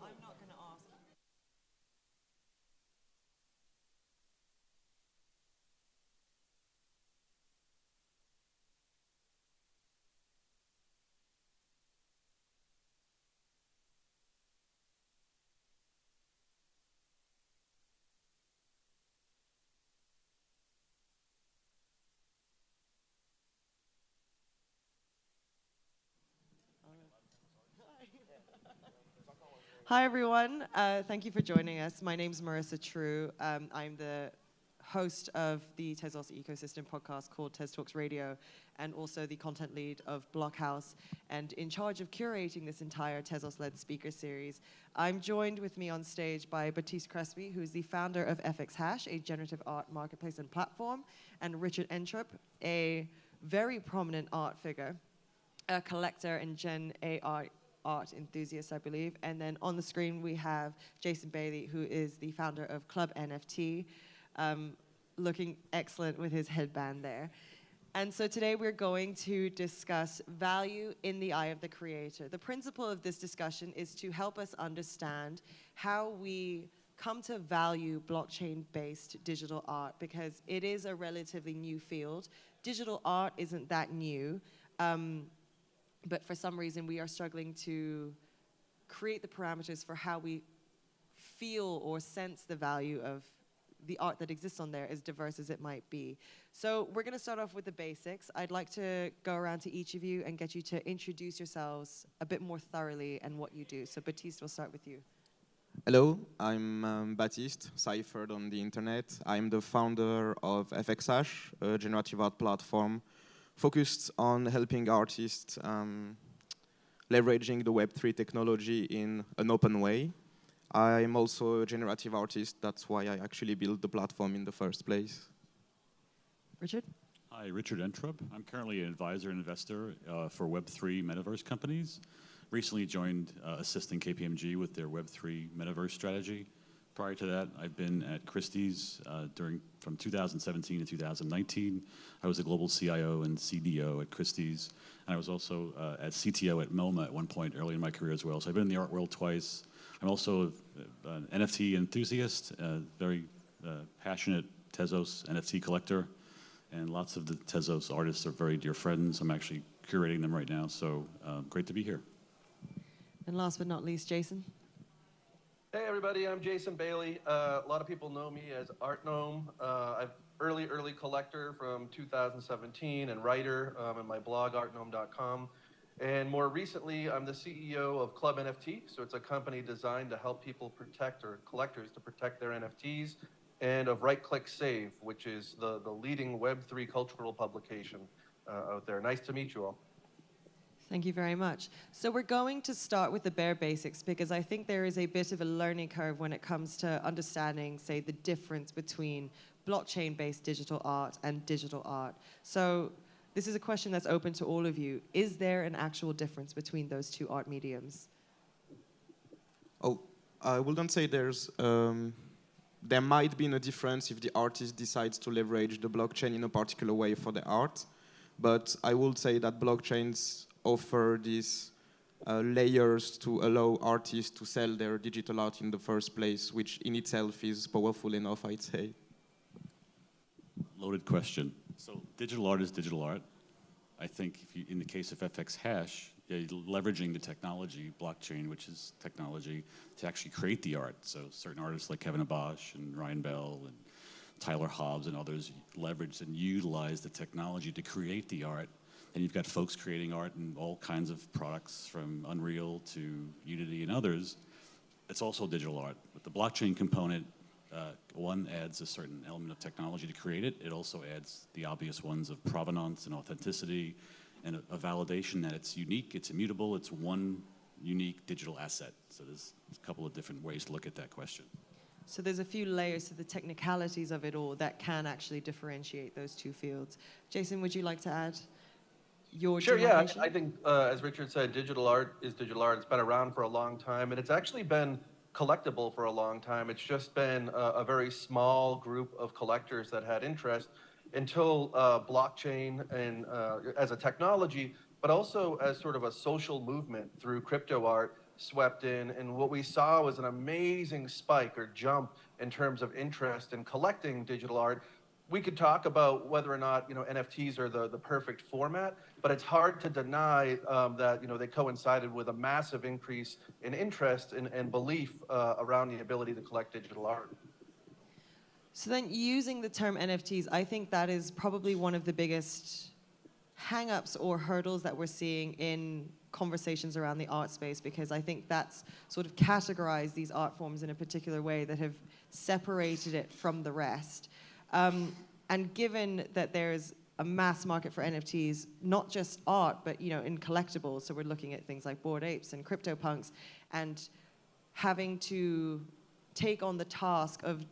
I'm not going to ask. Hi, everyone. Thank you for joining us. My name's Marissa True. I'm the host of the Tezos Ecosystem podcast called Tez Talks Radio, and also the content lead of Blockhouse, and in charge of curating this entire Tezos-led speaker series. I'm joined with me on stage by Baptiste Crespi, who is the founder of FX Hash, a generative art marketplace and platform, and Richard Entrup, a very prominent art figure, a collector and Gen AI art enthusiast, I believe. And then on the screen, we have Jason Bailey, who is the founder of Club NFT, looking excellent with his headband there. And so today we're going to discuss value in the eye of the creator. The principle of this discussion is to help us understand how we come to value blockchain-based digital art, because it is a relatively new field. Digital art isn't that new. But for some reason, we are struggling to create the parameters for how we feel or sense the value of the art that exists on there, as diverse as it might be. So we're going to start off with the basics. I'd like to go around to each of you and get you to introduce yourselves a bit more thoroughly and what you do. So Baptiste, we'll start with you. Hello, I'm Baptiste, ciphered on the internet. I'm the founder of FX Hash, a generative art platform focused on helping artists leveraging the Web3 technology in an open way. I'm also a generative artist. That's why I actually built the platform in the first place. Richard? Hi, Richard Entrup. I'm currently an advisor and investor for Web3 metaverse companies. Recently joined assisting KPMG with their Web3 metaverse strategy. Prior to that, I've been at Christie's from 2017 to 2019. I was a global CIO and CDO at Christie's, and I was also at CTO at MoMA at one point early in my career as well. So I've been in the art world twice. I'm also an NFT enthusiast, very passionate Tezos NFT collector, and lots of the Tezos artists are very dear friends. I'm actually curating them right now, so great to be here. And last but not least, Jason? Hey everybody, I'm Jason Bailey. A lot of people know me as Art Gnome. I'm early collector from 2017 and writer in my blog artgnome.com. And more recently, I'm the CEO of Club NFT. So it's a company designed to help people protect, or collectors to protect their NFTs, and of Right Click Save, which is the leading Web3 cultural publication out there. Nice to meet you all. Thank you very much. So we're going to start with the bare basics, because I think there is a bit of a learning curve when it comes to understanding, say, the difference between blockchain-based digital art and digital art. So this is a question that's open to all of you. Is there an actual difference between those two art mediums? Oh, I wouldn't say there might be a difference if the artist decides to leverage the blockchain in a particular way for the art. But I would say that blockchains offer these layers to allow artists to sell their digital art in the first place, which in itself is powerful enough, I'd say. Loaded question. So digital art is digital art. I think in the case of FX Hash, you're leveraging the technology, blockchain, which is technology, to actually create the art. So certain artists like Kevin Abosch and Ryan Bell and Tyler Hobbs and others leverage and utilize the technology to create the art. And you've got folks creating art in all kinds of products, from Unreal to Unity and others. It's also digital art. But the blockchain component, one adds a certain element of technology to create it. It also adds the obvious ones of provenance and authenticity and a validation that it's unique, it's immutable, it's one unique digital asset. So there's a couple of different ways to look at that question. So there's a few layers to the technicalities of it all that can actually differentiate those two fields. Jason, would you like to add your Sure, yeah. demarcation? I think, as Richard said, digital art is digital art. It's been around for a long time, and it's actually been collectible for a long time. It's just been a very small group of collectors that had interest until blockchain and as a technology, but also as sort of a social movement through crypto art, swept in, and what we saw was an amazing spike or jump in terms of interest in collecting digital art. We could talk about whether or not NFTs are the perfect format, but it's hard to deny that they coincided with a massive increase in interest and belief around the ability to collect digital art. So then using the term NFTs, I think that is probably one of the biggest hang-ups or hurdles that we're seeing in conversations around the art space, because I think that's sort of categorized these art forms in a particular way that have separated it from the rest. And given that there's a mass market for NFTs, not just art, but in collectibles, so we're looking at things like Bored Apes and CryptoPunks, and having to take on the task of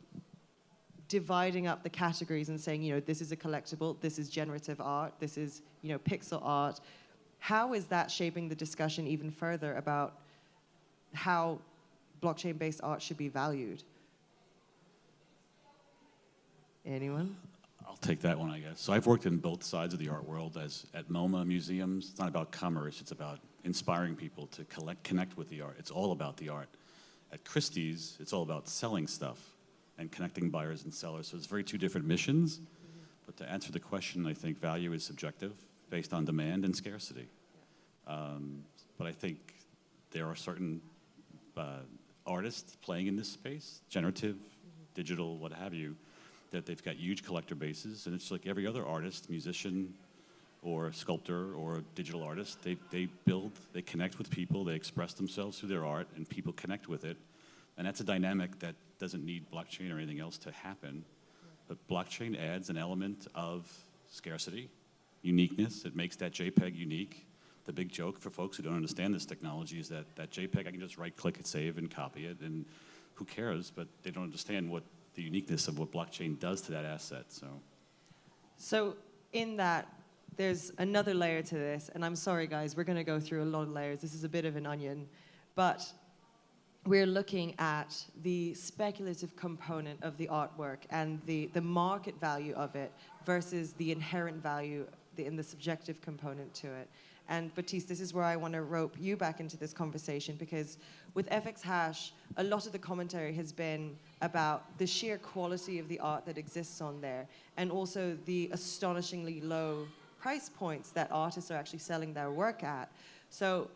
dividing up the categories and saying, this is a collectible, this is generative art, this is, pixel art. How is that shaping the discussion even further about how blockchain-based art should be valued? Anyone? I'll take that one, I guess. So I've worked in both sides of the art world. At MoMA museums, it's not about commerce, it's about inspiring people to connect with the art. It's all about the art. At Christie's, it's all about selling stuff and connecting buyers and sellers. So it's very two different missions. But to answer the question, I think value is subjective, based on demand and scarcity. But I think there are certain artists playing in this space, generative, digital, what have you, that they've got huge collector bases, and it's like every other artist, musician, or sculptor, or digital artist, they build, they connect with people, they express themselves through their art, and people connect with it. And that's a dynamic that doesn't need blockchain or anything else to happen. But blockchain adds an element of scarcity, uniqueness. It makes that JPEG unique. The big joke for folks who don't understand this technology is that JPEG, I can just right-click it, save, and copy it, and who cares? But they don't understand what the uniqueness of what blockchain does to that asset. So in that, there's another layer to this, and I'm sorry, guys, we're going to go through a lot of layers. This is a bit of an onion, but we're looking at the speculative component of the artwork and the market value of it versus the inherent value in the subjective component to it. And Baptiste, this is where I want to rope you back into this conversation, because with FX Hash, a lot of the commentary has been about the sheer quality of the art that exists on there, and also the astonishingly low price points that artists are actually selling their work at. So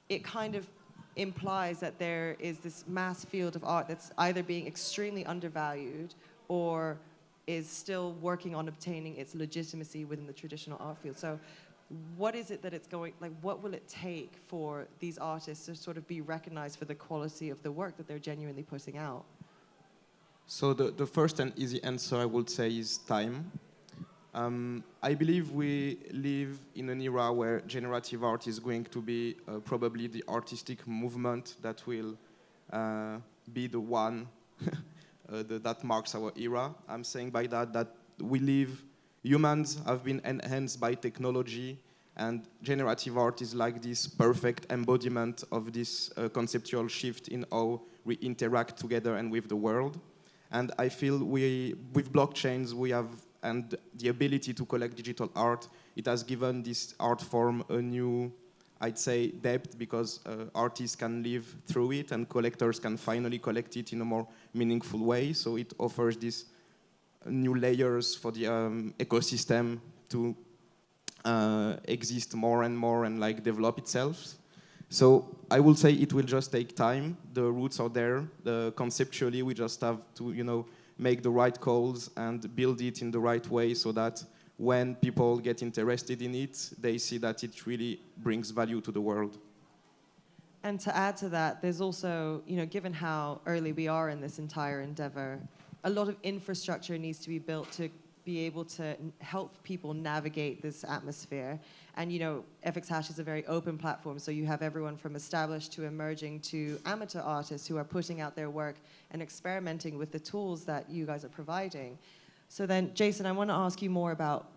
it kind of implies that there is this mass field of art that's either being extremely undervalued or is still working on obtaining its legitimacy within the traditional art field. So what is it that it's going, like, what will it take for these artists to sort of be recognized for the quality of the work that they're genuinely putting out? So the first and easy answer I would say is time. I believe we live in an era where generative art is going to be probably the artistic movement that will be the one that marks our era. I'm saying by that humans have been enhanced by technology, and generative art is like this perfect embodiment of this conceptual shift in how we interact together and with the world. And I feel with blockchains, we have, and the ability to collect digital art, it has given this art form a new, I'd say, depth, because artists can live through it and collectors can finally collect it in a more meaningful way. So it offers these new layers for the ecosystem to exist more and more and like develop itself. So I will say it will just take time. The roots are there. Conceptually, we just have to, make the right calls and build it in the right way so that when people get interested in it, they see that it really brings value to the world. And to add to that, there's also, given how early we are in this entire endeavor, a lot of infrastructure needs to be built to be able to help people navigate this atmosphere. And FX Hash is a very open platform, so you have everyone from established to emerging to amateur artists who are putting out their work and experimenting with the tools that you guys are providing. So then, Jason, I want to ask you more about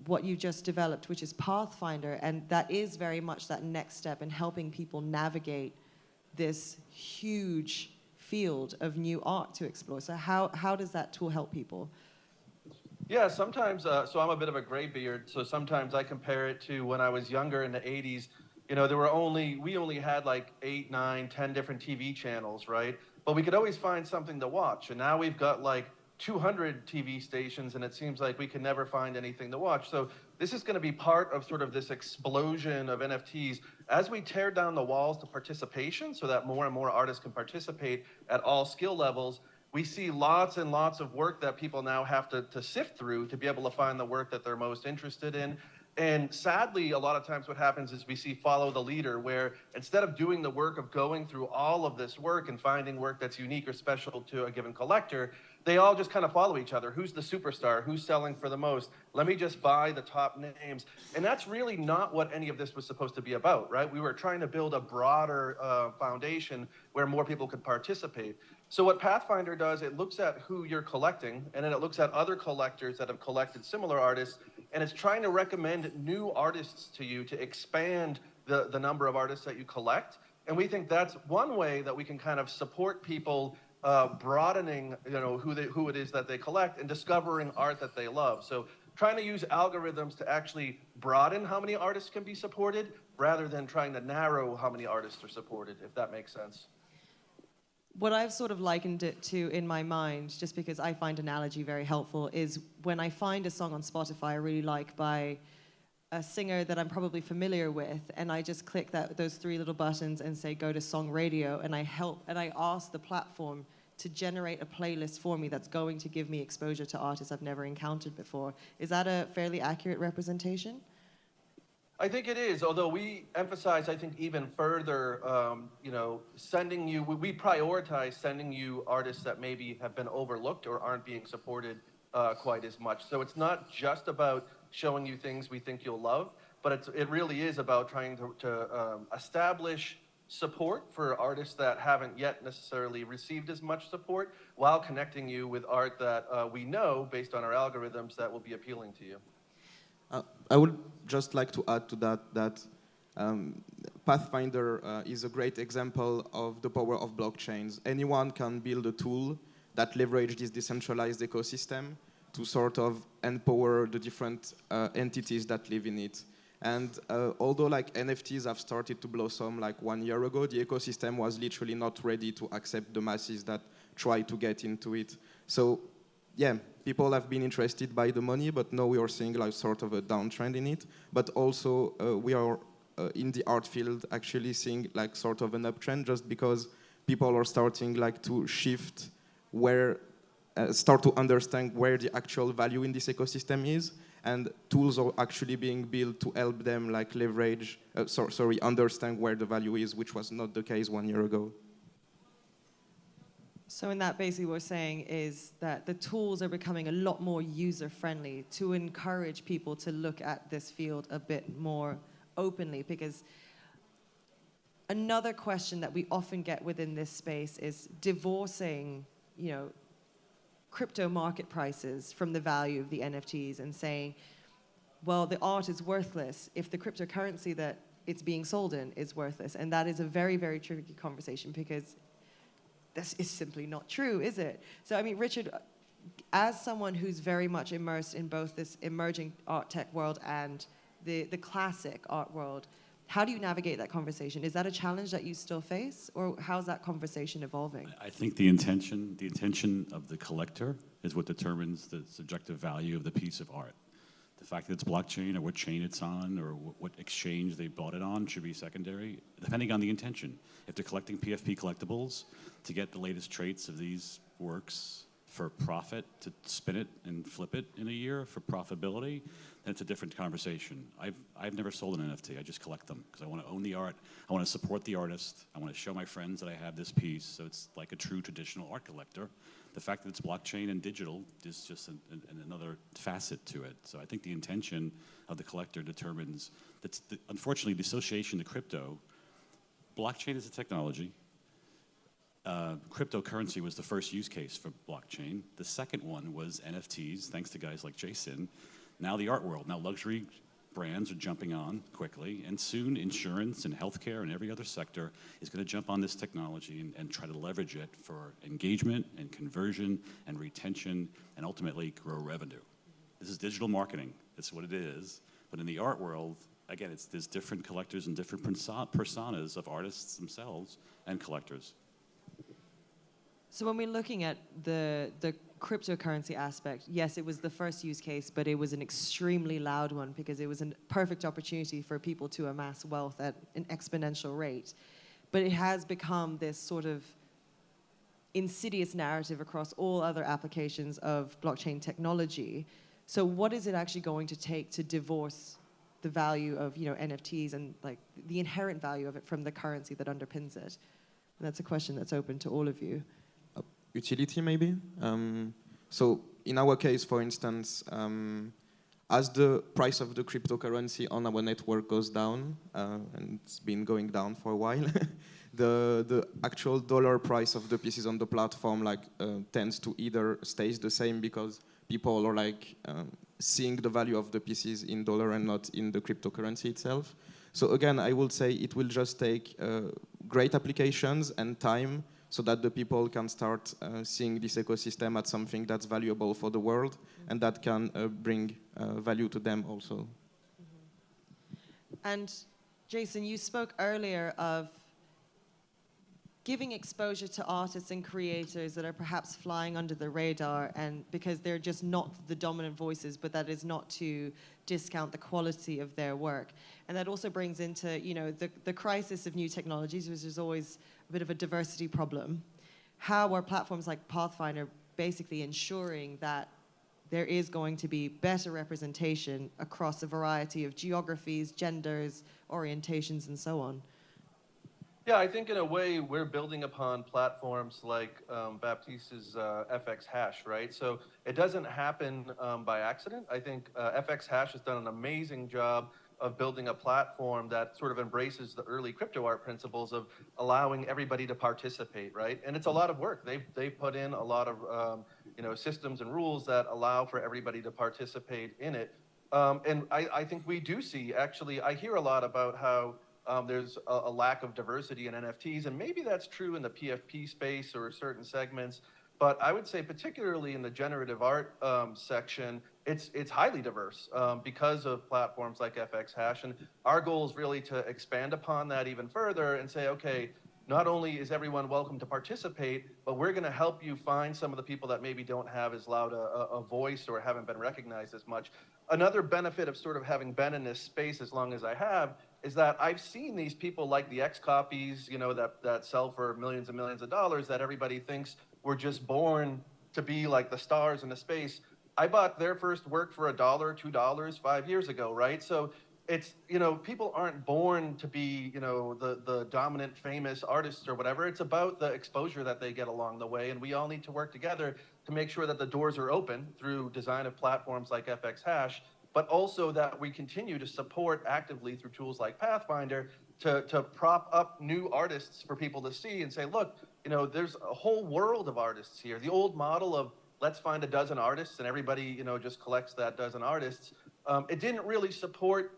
what you just developed, which is Pathfinder, and that is very much that next step in helping people navigate this huge field of new art to explore. So how does that tool help people? Yeah, sometimes, so I'm a bit of a gray beard, so sometimes I compare it to when I was younger in the 80s. You know, we only had like 8, 9, 10 different TV channels, right? But we could always find something to watch. And now we've got like 200 TV stations, and it seems like we can never find anything to watch. So this is going to be part of sort of this explosion of NFTs as we tear down the walls to participation so that more and more artists can participate at all skill levels. We see lots and lots of work that people now have to sift through to be able to find the work that they're most interested in. And sadly, a lot of times what happens is we see follow the leader, where instead of doing the work of going through all of this work and finding work that's unique or special to a given collector, they all just kind of follow each other. Who's the superstar? Who's selling for the most? Let me just buy the top names. And that's really not what any of this was supposed to be about, right? We were trying to build a broader foundation where more people could participate. So what Pathfinder does, it looks at who you're collecting, and then it looks at other collectors that have collected similar artists, and it's trying to recommend new artists to you to expand the number of artists that you collect. And we think that's one way that we can kind of support people broadening, you know, who it is that they collect and discovering art that they love. So trying to use algorithms to actually broaden how many artists can be supported rather than trying to narrow how many artists are supported, if that makes sense. What I've sort of likened it to in my mind, just because I find analogy very helpful, is when I find a song on Spotify I really like by a singer that I'm probably familiar with, and I just click those 3 little buttons and say go to song radio, and I ask the platform to generate a playlist for me that's going to give me exposure to artists I've never encountered before. Is that a fairly accurate representation? I think it is, although we emphasize, I think, even further, you know, we prioritize sending you artists that maybe have been overlooked or aren't being supported quite as much. So it's not just about showing you things we think you'll love, but it really is about trying to establish support for artists that haven't yet necessarily received as much support, while connecting you with art that we know, based on our algorithms, that will be appealing to you. I would just like to add to that Pathfinder is a great example of the power of blockchains. Anyone can build a tool that leverages this decentralized ecosystem to sort of empower the different entities that live in it. And although like NFTs have started to blossom like 1 year ago, the ecosystem was literally not ready to accept the masses that try to get into it. So yeah, people have been interested by the money, but now we are seeing like sort of a downtrend in it. But also we are in the art field actually seeing like sort of an uptrend, just because people are starting like to shift start to understand where the actual value in this ecosystem is, and tools are actually being built to help them like understand where the value is, which was not the case 1 year ago. So in that, basically what we're saying is that the tools are becoming a lot more user-friendly to encourage people to look at this field a bit more openly, because another question that we often get within this space is divorcing, you know, crypto market prices from the value of the NFTs and saying, well, the art is worthless if the cryptocurrency that it's being sold in is worthless. And that is a very, very tricky conversation, because this is simply not true, is it? So, I mean, Richard, as someone who's very much immersed in both this emerging art tech world and the classic art world, how do you navigate that conversation? Is that a challenge that you still face, or how's that conversation evolving? I think the intention of the collector is what determines the subjective value of the piece of art. The fact that it's blockchain or what chain it's on or what exchange they bought it on should be secondary, depending on the intention. If they're collecting PFP collectibles to get the latest traits of these works for profit, to spin it and flip it in a year for profitability, then it's a different conversation. I've never sold an NFT. I just collect them because I want to own the art. I want to support the artist. I want to show my friends that I have this piece. So it's like a true traditional art collector. The fact that it's blockchain and digital is just another facet to it. So I think the intention of the collector determines, unfortunately, the association to crypto, blockchain is a technology. Cryptocurrency was the first use case for blockchain. The second one was NFTs, thanks to guys like Jason. Now the art world, now luxury brands are jumping on quickly, and soon insurance and healthcare and every other sector is going to jump on this technology and try to leverage it for engagement and conversion and retention and ultimately grow revenue. This is digital marketing. That's what it is. But in the art world, again, there's different collectors and different personas of artists themselves and collectors. So when we're looking at the cryptocurrency aspect, yes, it was the first use case, but it was an extremely loud one because it was a perfect opportunity for people to amass wealth at an exponential rate. But it has become this sort of insidious narrative across all other applications of blockchain technology. So what is it actually going to take to divorce the value of NFTs and like the inherent value of it from the currency that underpins it? And that's a question that's open to all of you. Utility, maybe. So in our case, for instance, as the price of the cryptocurrency on our network goes down, and it's been going down for a while, the actual dollar price of the pieces on the platform tends to either stays the same because people are seeing the value of the pieces in dollar and not in the cryptocurrency itself. So again, I would say it will just take great applications and time so that the people can start seeing this ecosystem as something that's valuable for the world and that can bring value to them also. Mm-hmm. And Jason, you spoke earlier of giving exposure to artists and creators that are perhaps flying under the radar, and because they're just not the dominant voices, but that is not to discount the quality of their work. And that also brings into the crisis of new technologies, which is always a bit of a diversity problem. How are platforms like Pathfinder basically ensuring that there is going to be better representation across a variety of geographies, genders, orientations, and so on? Yeah, I think in a way we're building upon platforms like Baptiste's FX Hash, right? So it doesn't happen by accident. I think FX Hash has done an amazing job of building a platform that sort of embraces the early crypto art principles of allowing everybody to participate, right? And it's a lot of work. They've put in a lot of systems and rules that allow for everybody to participate in it. And I think we do see, actually, I hear a lot about how there's a lack of diversity in NFTs, and maybe that's true in the PFP space or certain segments, but I would say particularly in the generative art section, it's highly diverse because of platforms like FX Hash, and our goal is really to expand upon that even further and say, okay, not only is everyone welcome to participate, but we're going to help you find some of the people that maybe don't have as loud a voice or haven't been recognized as much. Another benefit of sort of having been in this space as long as I have is that I've seen these people like the X copies, that sell for millions and millions of dollars that everybody thinks were just born to be like the stars in the space. I bought their first work for $1, $2, 5 years ago, right? So it's, people aren't born to be, the dominant famous artists or whatever. It's about the exposure that they get along the way. And we all need to work together to make sure that the doors are open through design of platforms like FX Hash, but also that we continue to support actively through tools like Pathfinder to prop up new artists for people to see and say, look, there's a whole world of artists here. The old model of let's find a dozen artists and everybody, just collects that dozen artists. It didn't really support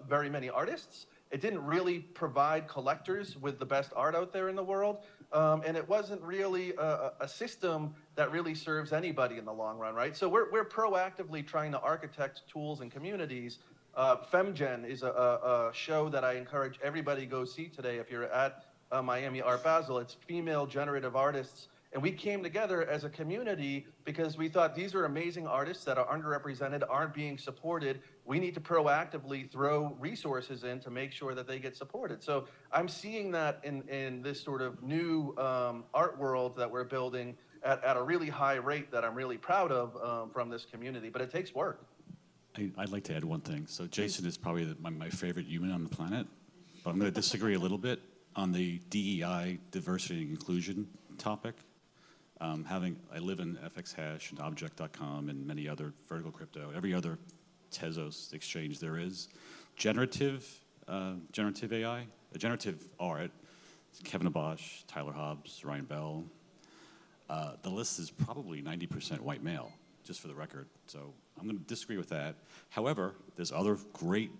very many artists. It didn't really provide collectors with the best art out there in the world. And it wasn't really a system that really serves anybody in the long run, right? So we're proactively trying to architect tools and communities. FemGen is a show that I encourage everybody to go see today if you're at Miami Art Basel. It's female generative artists. And we came together as a community because we thought these are amazing artists that are underrepresented, aren't being supported. We need to proactively throw resources in to make sure that they get supported. So I'm seeing that in this sort of new art world that we're building at a really high rate that I'm really proud of from this community, but it takes work. I'd like to add one thing. So Jason is probably my favorite human on the planet, but I'm going to disagree a little bit on the DEI, diversity and inclusion topic. I live in FX Hash and Object.com and many other vertical crypto, every other Tezos exchange there is. Generative AI, generative art, Kevin Abosh, Tyler Hobbs, Ryan Bell. The list is probably 90% white male, just for the record. So I'm going to disagree with that. However, there's other great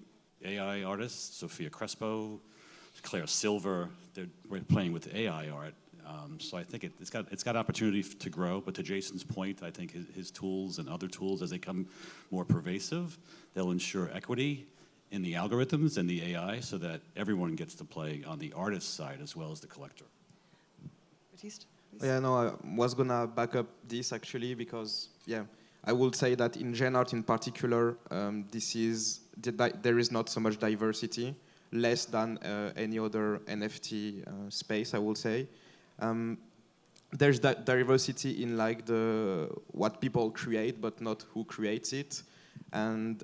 AI artists, Sophia Crespo, Claire Silver. They're playing with AI art. So I think it's got opportunity to grow, but to Jason's point, I think his tools and other tools, as they become more pervasive, they'll ensure equity in the algorithms and the AI so that everyone gets to play on the artist side as well as the collector. Baptiste, Yeah, no, I was gonna back up this actually because, yeah, I would say that in Gen Art in particular, there is not so much diversity, less than any other NFT space, I would say. There's that diversity in like what people create, but not who creates it, and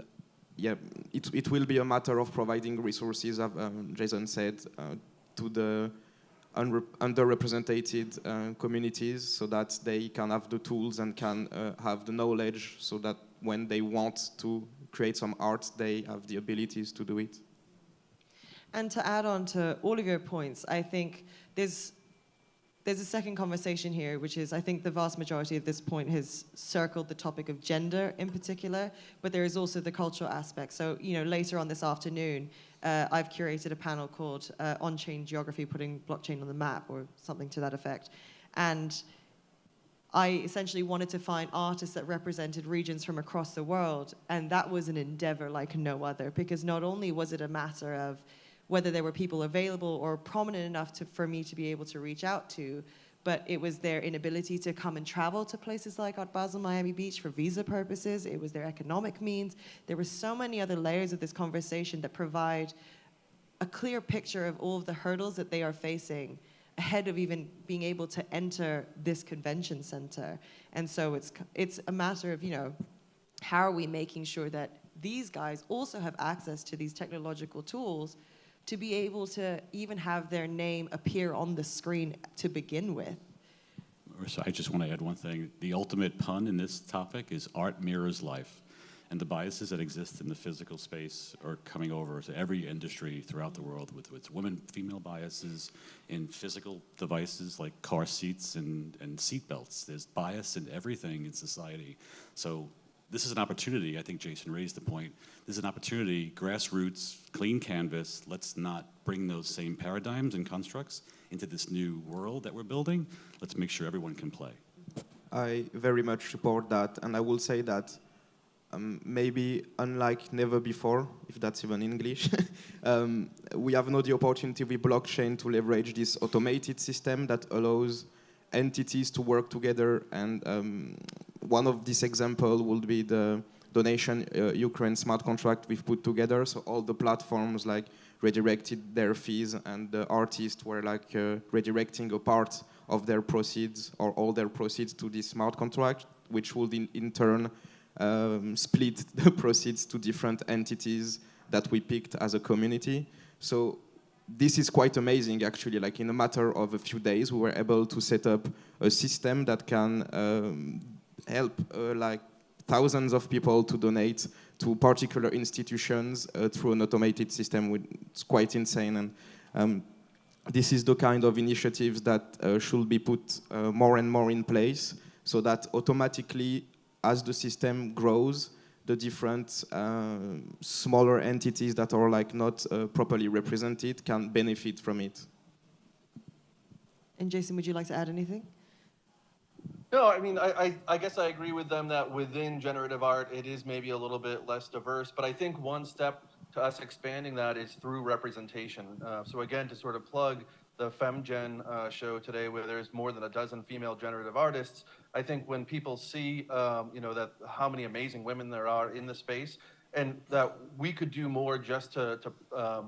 yeah, it will be a matter of providing resources, as Jason said, to the underrepresented communities so that they can have the tools and can have the knowledge so that when they want to create some art, they have the abilities to do it. And to add on to all of your points, I think there's a second conversation here, which is I think the vast majority of this point has circled the topic of gender in particular, but there is also the cultural aspect. So, later on this afternoon, I've curated a panel called On-Chain Geography, Putting Blockchain on the Map, or something to that effect. And I essentially wanted to find artists that represented regions from across the world, and that was an endeavor like no other, because not only was it a matter of whether there were people available or prominent enough for me to be able to reach out to, but it was their inability to come and travel to places like Art Basel, Miami Beach for visa purposes. It was their economic means. There were so many other layers of this conversation that provide a clear picture of all of the hurdles that they are facing ahead of even being able to enter this convention center. And so it's a matter of, how are we making sure that these guys also have access to these technological tools to be able to even have their name appear on the screen to begin with. So I just want to add one thing. The ultimate pun in this topic is art mirrors life. And the biases that exist in the physical space are coming over to every industry throughout the world with female biases in physical devices like car seats and seat belts. There's bias in everything in society. So this is an opportunity. I think Jason raised the point. This is an opportunity, grassroots, clean canvas. Let's not bring those same paradigms and constructs into this new world that we're building. Let's make sure everyone can play. I very much support that, and I will say that maybe unlike never before, if that's even English, we have now the opportunity with blockchain to leverage this automated system that allows entities to work together, and one of these examples would be the donation Ukraine smart contract we've put together. So all the platforms like redirected their fees, and the artists were like redirecting a part of their proceeds or all their proceeds to this smart contract, which would in turn split the proceeds to different entities that we picked as a community. So this is quite amazing, actually. Like in a matter of a few days, we were able to set up a system that can help like thousands of people to donate to particular institutions through an automated system. It's quite insane, and this is the kind of initiatives that should be put more and more in place, so that automatically, as the system grows, the different smaller entities that are like not properly represented can benefit from it. And Jason, would you like to add anything? No, I mean, I guess I agree with them that within generative art, it is maybe a little bit less diverse, but I think one step to us expanding that is through representation. So again, to sort of plug the FemGen show today, where there's more than a dozen female generative artists, I think when people see, that how many amazing women there are in the space, and that we could do more just to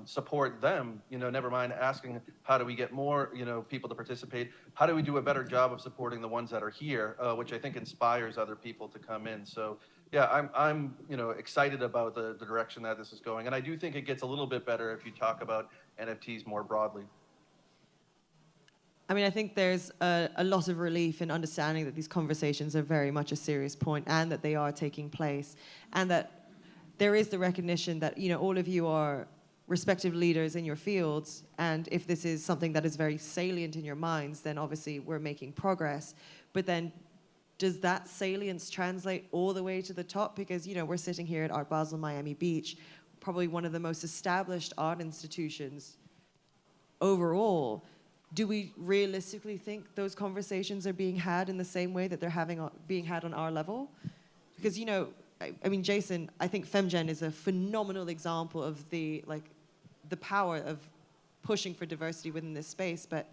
support them, never mind asking how do we get more, people to participate, how do we do a better job of supporting the ones that are here, which I think inspires other people to come in. So yeah, I'm excited about the direction that this is going. And I do think it gets a little bit better if you talk about NFTs more broadly. I mean, I think there's a lot of relief in understanding that these conversations are very much a serious point, and that they are taking place, and that there is the recognition that, all of you are respective leaders in your fields, and if this is something that is very salient in your minds, then obviously we're making progress. But then does that salience translate all the way to the top? Because, we're sitting here at Art Basel, Miami Beach, probably one of the most established art institutions overall. Do we realistically think those conversations are being had in the same way that they're being had on our level? Because, I mean, Jason, I think FemGen is a phenomenal example of the power of pushing for diversity within this space, but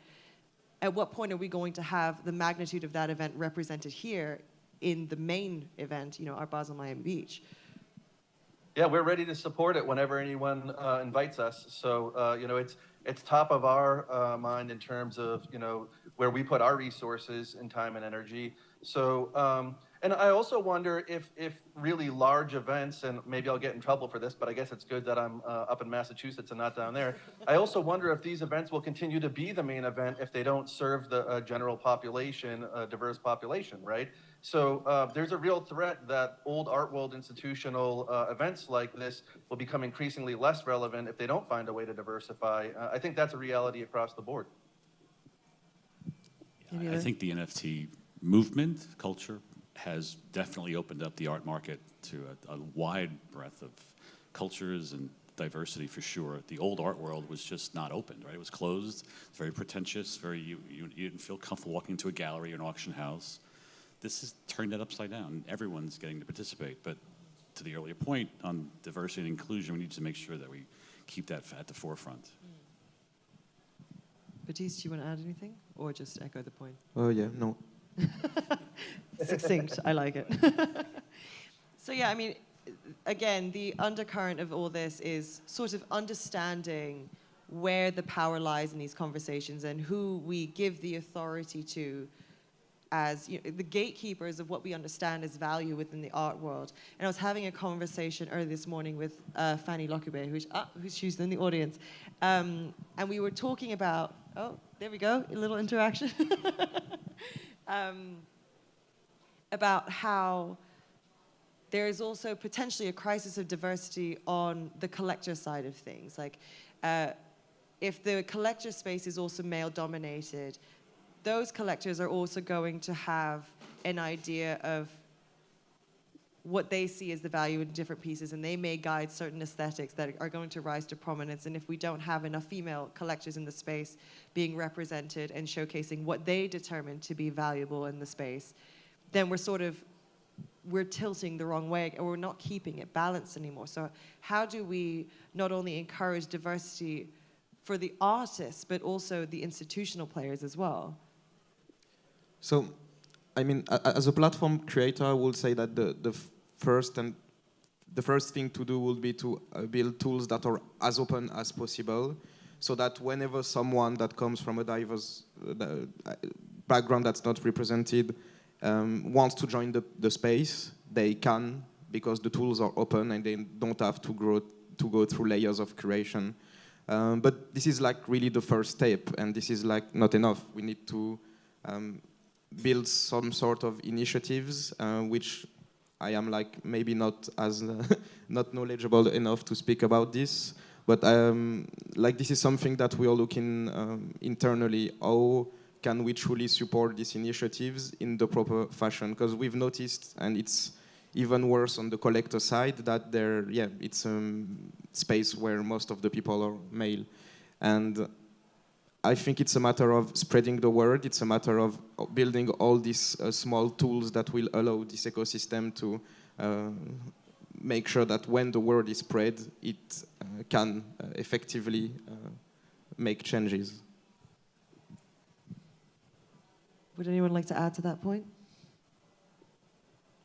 at what point are we going to have the magnitude of that event represented here in the main event, our Basel Miami Beach? Yeah, we're ready to support it whenever anyone invites us. So, it's top of our mind in terms of, where we put our resources and time and energy. So, and I also wonder if really large events, and maybe I'll get in trouble for this, but I guess it's good that I'm up in Massachusetts and not down there. I also wonder if these events will continue to be the main event if they don't serve the general population, diverse population, right? So there's a real threat that old art world institutional events like this will become increasingly less relevant if they don't find a way to diversify. I think that's a reality across the board. I think the NFT movement, culture, has definitely opened up the art market to a wide breadth of cultures and diversity for sure. The old art world was just not open, right? It was closed, very pretentious, you didn't feel comfortable walking into a gallery or an auction house. This has turned that upside down. Everyone's getting to participate, but to the earlier point on diversity and inclusion, we need to make sure that we keep that at the forefront. Baptiste, do you want to add anything, or just echo the point? Oh yeah, no. Succinct, I like it. So yeah, I mean, again, the undercurrent of all this is sort of understanding where the power lies in these conversations and who we give the authority to as the gatekeepers of what we understand as value within the art world. And I was having a conversation earlier this morning with Fanny Lockerbay, who's she's in the audience. And we were talking about, oh, there we go, a little interaction. About how there is also potentially a crisis of diversity on the collector side of things. Like, if the collector space is also male-dominated, those collectors are also going to have an idea of what they see as the value in different pieces, and they may guide certain aesthetics that are going to rise to prominence. And if we don't have enough female collectors in the space being represented and showcasing what they determine to be valuable in the space, then we're tilting the wrong way, or we're not keeping it balanced anymore. So how do we not only encourage diversity for the artists, but also the institutional players as well? So, I mean, as a platform creator, I will say that the first thing to do will be to build tools that are as open as possible, so that whenever someone that comes from a diverse background that's not represented wants to join the space, they can, because the tools are open and they don't have to go through layers of curation. But this is like really the first step, and this is like not enough. We need to build some sort of initiatives, which I am like maybe not as not knowledgeable enough to speak about this. But like this is something that we are looking internally. How can we truly support these initiatives in the proper fashion? Because we've noticed, and it's even worse on the collector side, that it's a space where most of the people are male. And I think it's a matter of spreading the word. It's a matter of building all these small tools that will allow this ecosystem to make sure that when the word is spread, it can effectively make changes. Would anyone like to add to that point?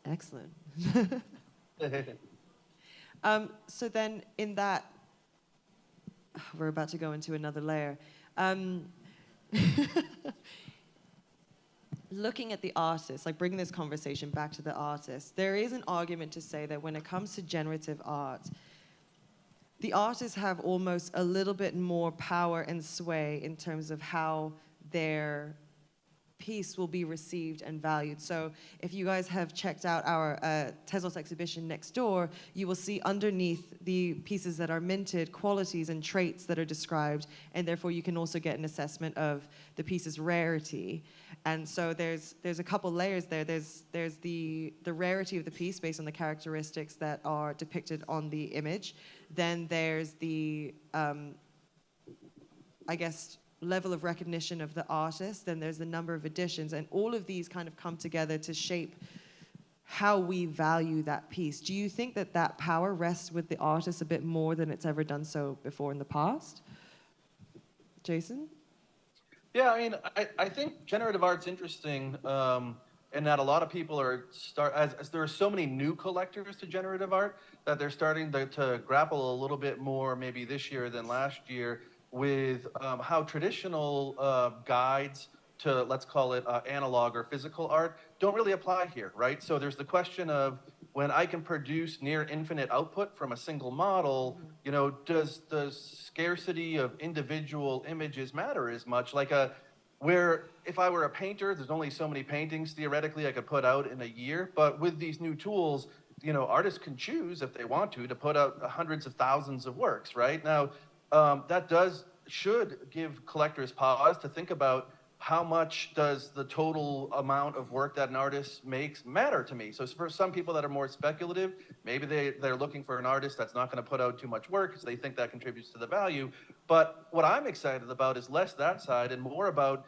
Excellent. So then in that, we're about to go into another layer. Looking at the artists, like bringing this conversation back to the artists, there is an argument to say that when it comes to generative art, the artists have almost a little bit more power and sway in terms of how their piece will be received and valued. So if you guys have checked out our Tezos exhibition next door, you will see underneath the pieces that are minted, qualities and traits that are described, and therefore you can also get an assessment of the piece's rarity. And so there's a couple layers there. There's the rarity of the piece based on the characteristics that are depicted on the image. Then there's the, I guess, level of recognition of the artist, then there's the number of editions, and all of these kind of come together to shape how we value that piece. Do you think that that power rests with the artist a bit more than it's ever done so before in the past? Jason? Yeah, I mean, I think generative art's interesting in that a lot of people are as there are so many new collectors to generative art that they're starting to grapple a little bit more maybe this year than last year with how traditional guides to, let's call it analog or physical art, don't really apply here, right? So there's the question of when I can produce near infinite output from a single model, you know, does the scarcity of individual images matter as much? Like where if I were a painter, there's only so many paintings theoretically I could put out in a year, but with these new tools, you know, artists can choose if they want to put out hundreds of thousands of works, right? Now, that should give collectors pause to think about how much does the total amount of work that an artist makes matter to me? So for some people that are more speculative, maybe they're looking for an artist that's not going to put out too much work because they think that contributes to the value. But what I'm excited about is less that side and more about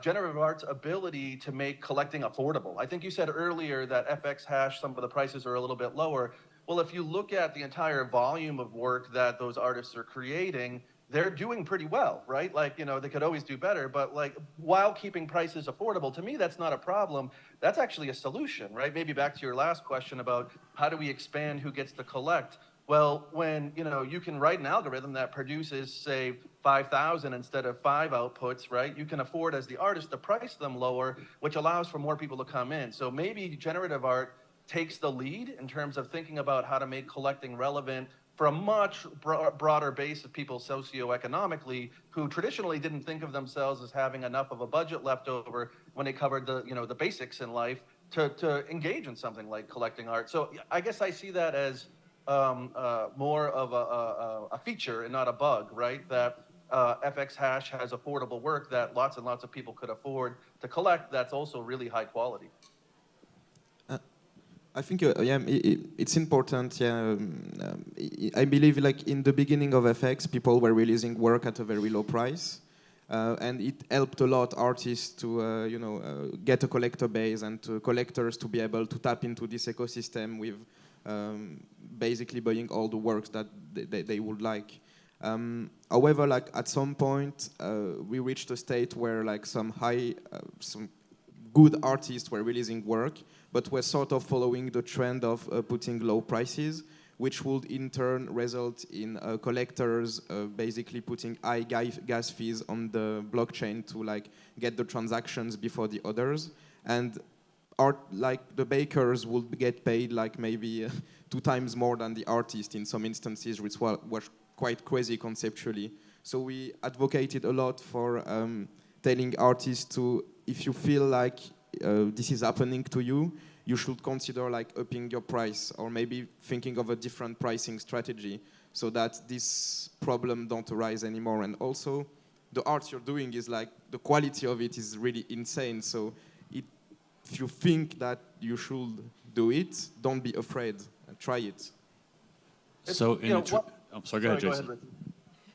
generative art's ability to make collecting affordable. I think you said earlier that FX hash, some of the prices are a little bit lower. Well, if you look at the entire volume of work that those artists are creating, they're doing pretty well, right? Like, you know, they could always do better, but like while keeping prices affordable, to me, that's not a problem. That's actually a solution, right? Maybe back to your last question about how do we expand who gets to collect? Well, when, you know, you can write an algorithm that produces, say, 5,000 instead of 5 outputs, right? You can afford as the artist to price them lower, which allows for more people to come in. So maybe generative art takes the lead in terms of thinking about how to make collecting relevant for a much broader base of people socioeconomically who traditionally didn't think of themselves as having enough of a budget left over when they covered the, you know, the basics in life to engage in something like collecting art. So I guess I see that as more of a feature and not a bug, right? That FX hash has affordable work that lots and lots of people could afford to collect that's also really high quality. I think it's important. Yeah, I believe like in the beginning of FX, people were releasing work at a very low price, and it helped a lot artists to get a collector base and to collectors to be able to tap into this ecosystem with basically buying all the works that they would like. However, like at some point, we reached a state where like some good artists were releasing work, but were sort of following the trend of putting low prices, which would in turn result in collectors basically putting high gas fees on the blockchain to like get the transactions before the others. And like the bakers would get paid like maybe 2 times more than the artist in some instances, which was quite crazy conceptually. So we advocated a lot for telling artists to, if you feel like this is happening to you, you should consider like upping your price or maybe thinking of a different pricing strategy so that this problem don't arise anymore. And also, the art you're doing is like, the quality of it is really insane. So if you think that you should do it, don't be afraid and try it. So, I'm sorry, go ahead, Jason. Go ahead,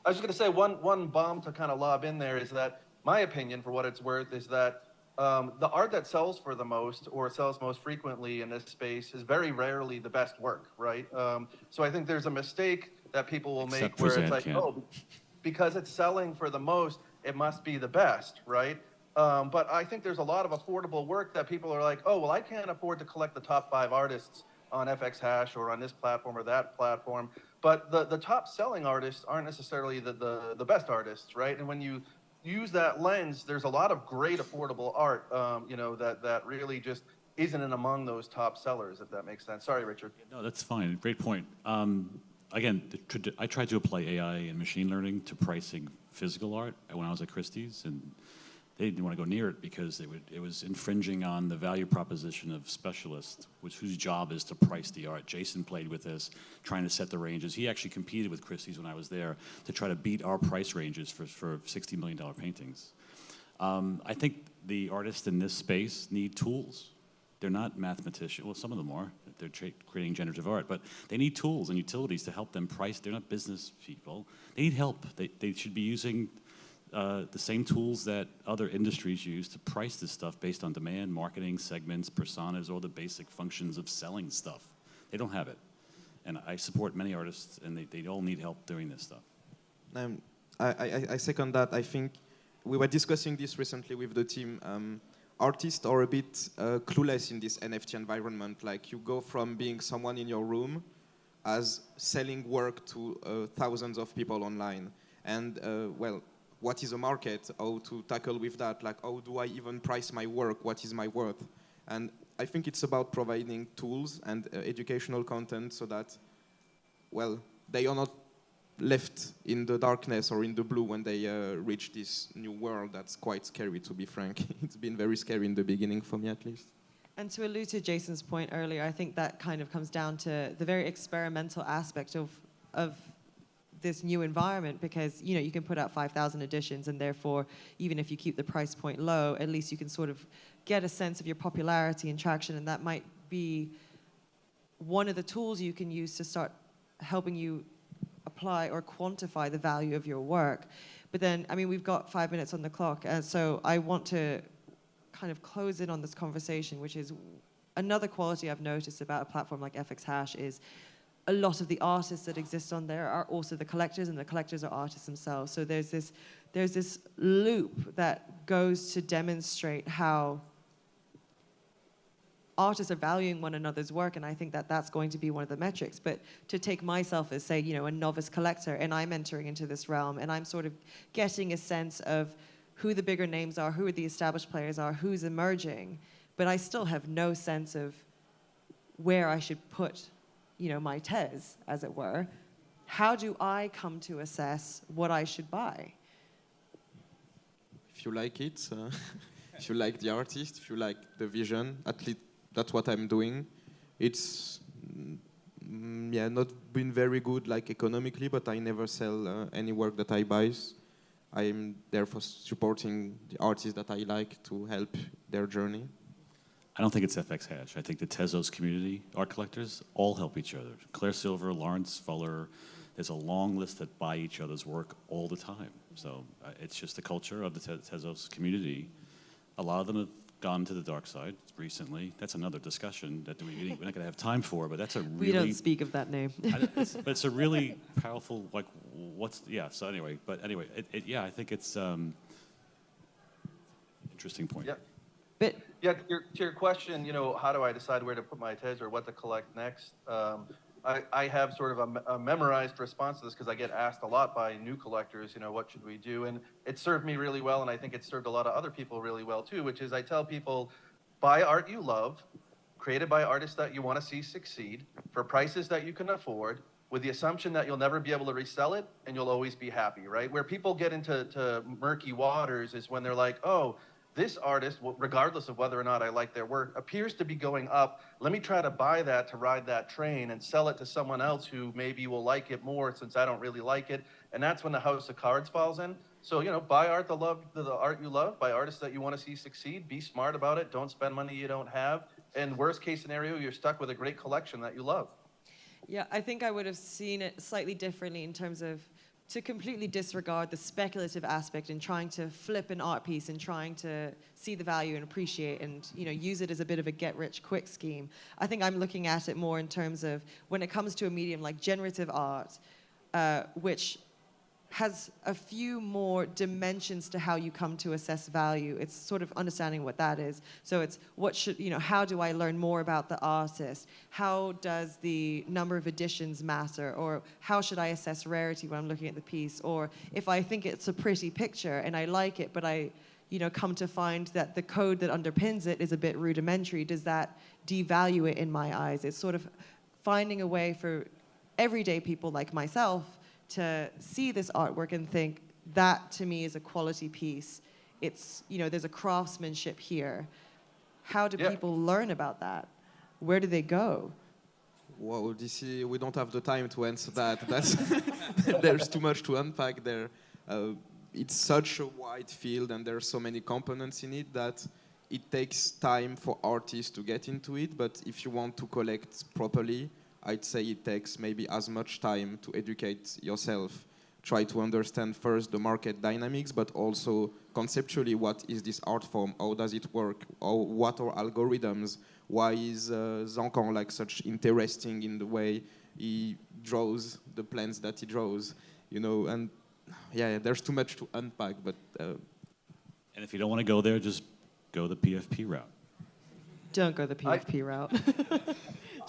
I was just going to say one bomb to kind of lob in there is that my opinion, for what it's worth, is that the art that sells for the most or sells most frequently in this space is very rarely the best work, right? So I think there's a mistake that people will make where it's like, oh, because it's selling for the most, it must be the best, right? But I think there's a lot of affordable work that people are like, oh, well, I can't afford to collect the top 5 artists on FX hash or on this platform or that platform. But the top selling artists aren't necessarily the best artists, right? And when you use that lens, there's a lot of great affordable art, that really just isn't in among those top sellers, if that makes sense. Sorry, Richard. No, that's fine. Great point. Again, I tried to apply AI and machine learning to pricing physical art when I was at Christie's, and they didn't want to go near it because it was infringing on the value proposition of specialists, whose job is to price the art. Jason played with this, trying to set the ranges. He actually competed with Christie's when I was there to try to beat our price ranges for $60 million paintings. I think the artists in this space need tools. They're not mathematicians. Well, some of them are. They're creating generative art, but they need tools and utilities to help them price. They're not business people. They need help. They should be using the same tools that other industries use to price this stuff based on demand, marketing, segments, personas, or the basic functions of selling stuff. They don't have it. And I support many artists, and they all need help doing this stuff. I second that. I think we were discussing this recently with the team. Artists are a bit clueless in this NFT environment. Like, you go from being someone in your room as selling work to thousands of people online. And, well, what is a market? How to tackle with that? Like, how do I even price my work? What is my worth? And I think it's about providing tools and educational content so that, well, they are not left in the darkness or in the blue when they reach this new world. That's quite scary, to be frank. It's been very scary in the beginning, for me at least. And to allude to Jason's point earlier, I think that kind of comes down to the very experimental aspect of this new environment, because you can put out 5,000 editions, and therefore, even if you keep the price point low, at least you can sort of get a sense of your popularity and traction, and that might be one of the tools you can use to start helping you apply or quantify the value of your work. But then, I mean, we've got 5 minutes on the clock, so I want to kind of close in on this conversation, which is another quality I've noticed about a platform like FX Hash is a lot of the artists that exist on there are also the collectors, and the collectors are artists themselves. So there's this loop that goes to demonstrate how artists are valuing one another's work, and I think that that's going to be one of the metrics. But to take myself as, say, a novice collector, and I'm entering into this realm, and I'm sort of getting a sense of who the bigger names are, who the established players are, who's emerging, but I still have no sense of where I should put my Tez, as it were. How do I come to assess what I should buy? If you like it, if you like the artist, if you like the vision, at least that's what I'm doing. It's not been very good economically, but I never sell any work that I buy. I'm there for supporting the artists that I like to help their journey. I don't think it's FX Hash. I think the Tezos community, art collectors, all help each other. Claire Silver, Lawrence Fuller, there's a long list that buy each other's work all the time. So it's just the culture of the Tezos community. A lot of them have gone to the dark side recently. That's another discussion that we're not going to have time for, but that's a really... We don't speak of that name. But it's a really powerful, so anyway, I think it's interesting point. Yeah. But to your question, how do I decide where to put my Tez or what to collect next? I have sort of a memorized response to this because I get asked a lot by new collectors, what should we do? And it served me really well, and I think it served a lot of other people really well too, which is I tell people, buy art you love, created by artists that you want to see succeed, for prices that you can afford, with the assumption that you'll never be able to resell it, and you'll always be happy, right? Where people get into murky waters is when they're like, oh, this artist, regardless of whether or not I like their work, appears to be going up. Let me try to buy that to ride that train and sell it to someone else who maybe will like it more since I don't really like it. And that's when the house of cards falls in. So, buy art the art you love, buy artists that you want to see succeed, be smart about it, don't spend money you don't have. And worst case scenario, you're stuck with a great collection that you love. yeah, I think I would have seen it slightly differently in terms of to completely disregard the speculative aspect in trying to flip an art piece and trying to see the value and appreciate and use it as a bit of a get-rich-quick scheme. I think I'm looking at it more in terms of when it comes to a medium like generative art, which has a few more dimensions to how you come to assess value. It's sort of understanding what that is. So it's how do I learn more about the artist? How does the number of editions matter? Or how should I assess rarity when I'm looking at the piece? Or if I think it's a pretty picture and I like it, but I come to find that the code that underpins it is a bit rudimentary, does that devalue it in my eyes? It's sort of finding a way for everyday people like myself to see this artwork and think, that to me is a quality piece. It's, there's a craftsmanship here. How do people learn about that? Where do they go? Well, we don't have the time to answer that. There's too much to unpack there. It's such a wide field and there are so many components in it that it takes time for artists to get into it. But if you want to collect properly, I'd say it takes maybe as much time to educate yourself. try to understand first the market dynamics, but also conceptually what is this art form, how does it work, what are algorithms, why is Zancan like such interesting in the way he draws the plants that he draws, you know, and yeah, there's too much to unpack, but... and if you don't want to go there, just go the PFP route. Don't go the PFP route.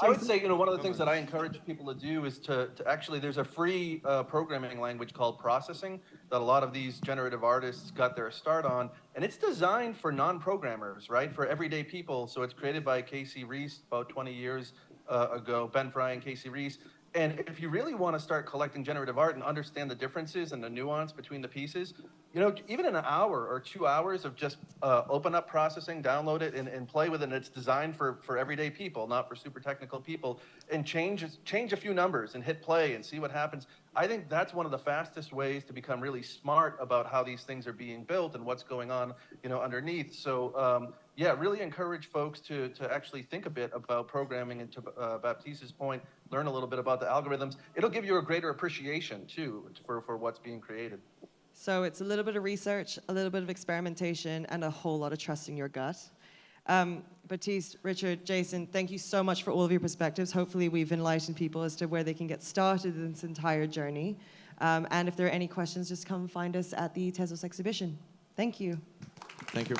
I would say, one of the things that I encourage people to do is to actually, there's a free programming language called processing that a lot of these generative artists got their start on, and it's designed for non-programmers, right, for everyday people. So it's created by Casey Reese about 20 years ago, Ben Fry and Casey Reese. And if you really want to start collecting generative art and understand the differences and the nuance between the pieces, even in an hour or 2 hours of just open up processing, download it, and play with it. And it's designed for everyday people, not for super technical people. And change a few numbers and hit play and see what happens. I think that's one of the fastest ways to become really smart about how these things are being built and what's going on, underneath. So yeah, really encourage folks to actually think a bit about programming, and to Baptiste's point, learn a little bit about the algorithms. It'll give you a greater appreciation too for what's being created. So it's a little bit of research, a little bit of experimentation, and a whole lot of trusting your gut. Baptiste, Richard, Jason, thank you so much for all of your perspectives. Hopefully we've enlightened people as to where they can get started in this entire journey. And if there are any questions, just come find us at the Tezos exhibition. Thank you. Thank you.